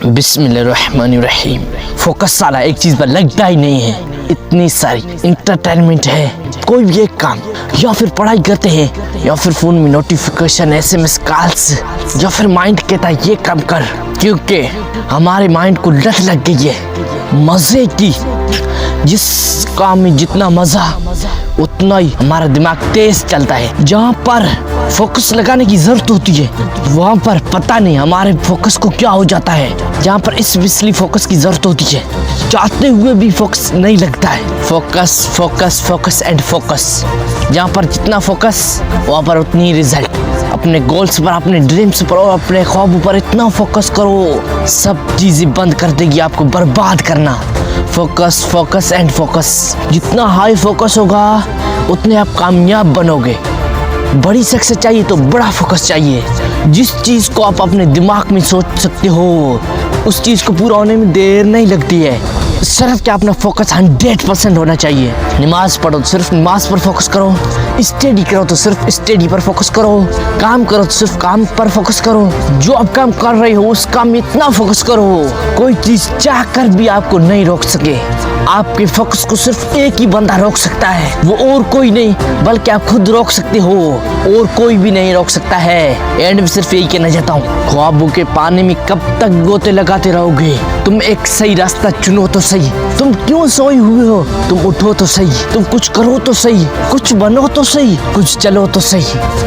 बिस्मिल्लाहिर्रहमानिर्रहीम। फोकस साला एक चीज पर लगता ही नहीं है। इतनी सारी इंटरटेनमेंट है, कोई भी एक काम, या फिर पढ़ाई करते हैं, या फिर फोन में नोटिफिकेशन, एसएमएस कॉल्स, या फिर माइंड कहता है ये काम कर, क्योंकि हमारे माइंड को लत लग गई है मजे की। जिस काम में जितना मजा उतना ही हमारा दिमाग तेज चलता है। जहाँ पर फोकस लगाने की जरूरत होती है वहाँ पर पता नहीं हमारे फोकस को क्या हो जाता है। जहाँ पर स्पेशली फोकस की जरूरत होती है, चाहते हुए भी फोकस नहीं लगता है। Focus focus focus and focus. जहाँ पर जितना फोकस वहाँ पर उतनी रिजल्ट। अपने गोल्स पर, अपने ड्रीम्स पर और अपने ख्वाबों पर इतना फोकस करो, सब चीजें बंद कर देगी आपको बर्बाद करना। Focus focus and focus. जितना हाई फोकस होगा उतने आप कामयाब बनोगे। बड़ी सक्सेस चाहिए तो बड़ा फोकस चाहिए। जिस चीज को आप अपने दिमाग में सोच सकते हो उस चीज को पूरा होने में देर नहीं लगती है। सिर्फ क्या अपना फोकस 100% होना चाहिए। नमाज पढ़ो तो सिर्फ नमाज पर फोकस करो, स्टडी करो तो सिर्फ स्टडी पर फोकस करो, काम करो तो सिर्फ काम पर फोकस करो। जो आप काम कर रहे हो उस काम में इतना फोकस करो कोई चीज चाह कर भी आपको नहीं रोक सके। आपके फोकस को सिर्फ एक ही बंदा रोक सकता है, वो और कोई नहीं बल्कि आप खुद रोक सकते हो, और कोई भी नहीं रोक सकता है। एंड में सिर्फ यही कहना चाहता हूँ, ख्वाबों के पानी में कब तक गोते लगाते रहोगे? तुम एक सही रास्ता चुनो तो सही। तुम क्यों सोए हुए हो? तुम उठो तो सही, तुम कुछ करो तो सही, कुछ बनो तो सही, कुछ चलो तो सही।